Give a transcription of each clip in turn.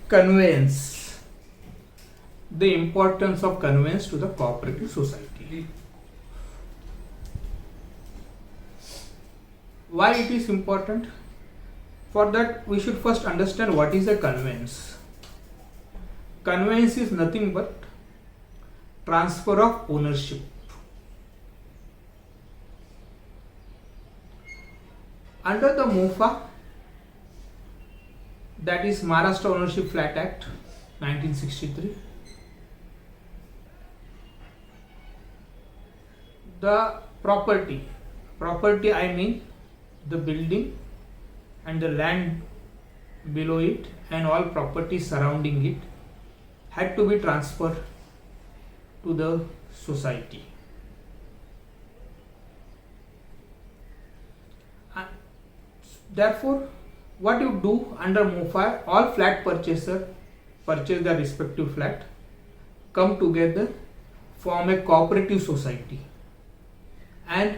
Conveyance. The importance of conveyance to the cooperative society. Why it is important? For that we should first understand what is a conveyance. Conveyance is nothing but transfer of ownership. Under the MOFA, that is Maharashtra Ownership Flat Act 1963, the property I mean the building and the land below it and all property surrounding it had to be transferred to the society. Therefore, what you do under MOFA, all flat purchaser purchase their respective flat, come together, form a cooperative society, and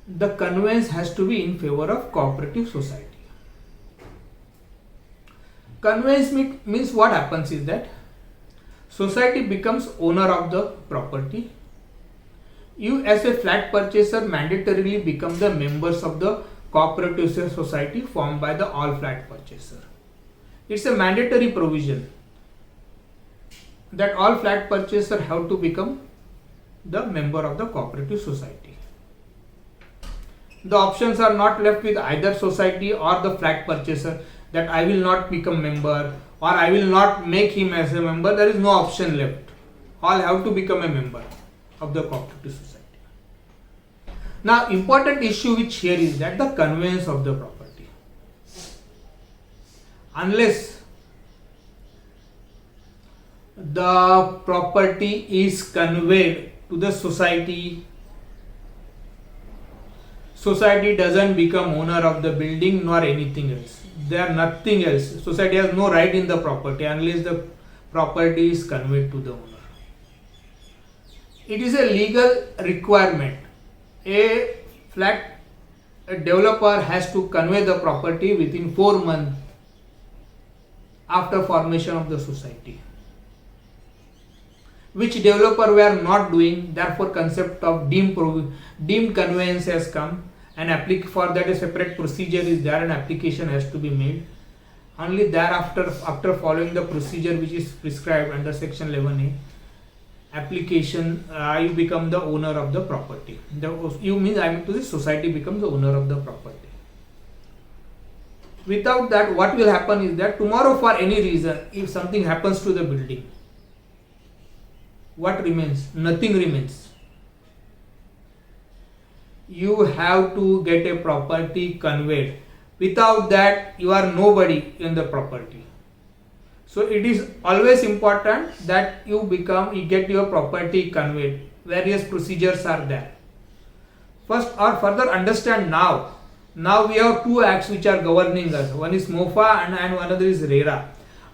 the conveyance has to be in favor of cooperative society. Conveyance means what happens is that society becomes owner of the property. You as a flat purchaser mandatorily become the members of the cooperative society formed by the all flat purchaser. It's a mandatory provision that all flat purchaser have to become the member of the cooperative society. The options are not left with either society or the flat purchaser that I will not become member or I will not make him as a member. There is no option left. All have to become a member of the cooperative society. Now, important issue which here is that the conveyance of the property. Unless the property is conveyed to the society, society doesn't become owner of the building nor anything else. They are nothing else. Society has no right in the property unless the property is conveyed to the owner. It is a legal requirement. A developer has to convey the property within 4 months after formation of the society, which developer we are not doing. Therefore, concept of deemed conveyance has come, and for that a separate procedure is there, and application has to be made. Only thereafter, after following the procedure which is prescribed under section 11A, application, you become the owner of the property. The society becomes the owner of the property. Without that, what will happen is that tomorrow, for any reason, if something happens to the building, what remains? Nothing remains. You have to get a property conveyed. Without that, you are nobody in the property. So it is always important that you get your property conveyed. Various procedures are there. First or further understand now. Now we have 2 acts which are governing us. One is MOFA and another is RERA.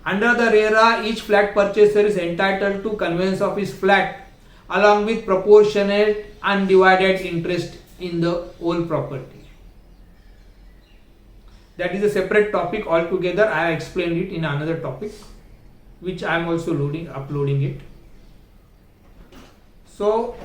Under the RERA, each flat purchaser is entitled to conveyance of his flat along with proportionate undivided interest in the whole property. That is a separate topic altogether. I have explained it in another topic, which I am also uploading it. So,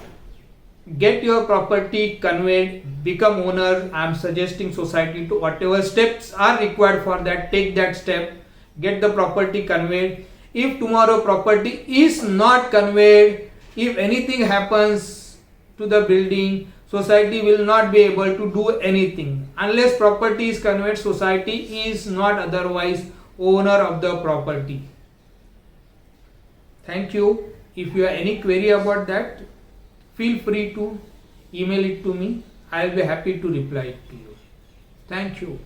get your property conveyed, become owner. I am suggesting society to whatever steps are required for that, take that step, get the property conveyed. If tomorrow property is not conveyed, if anything happens to the building, society will not be able to do anything. Unless property is conveyed, society is not otherwise owner of the property. Thank you. If you have any query about that, feel free to email it to me. I will be happy to reply to you. Thank you.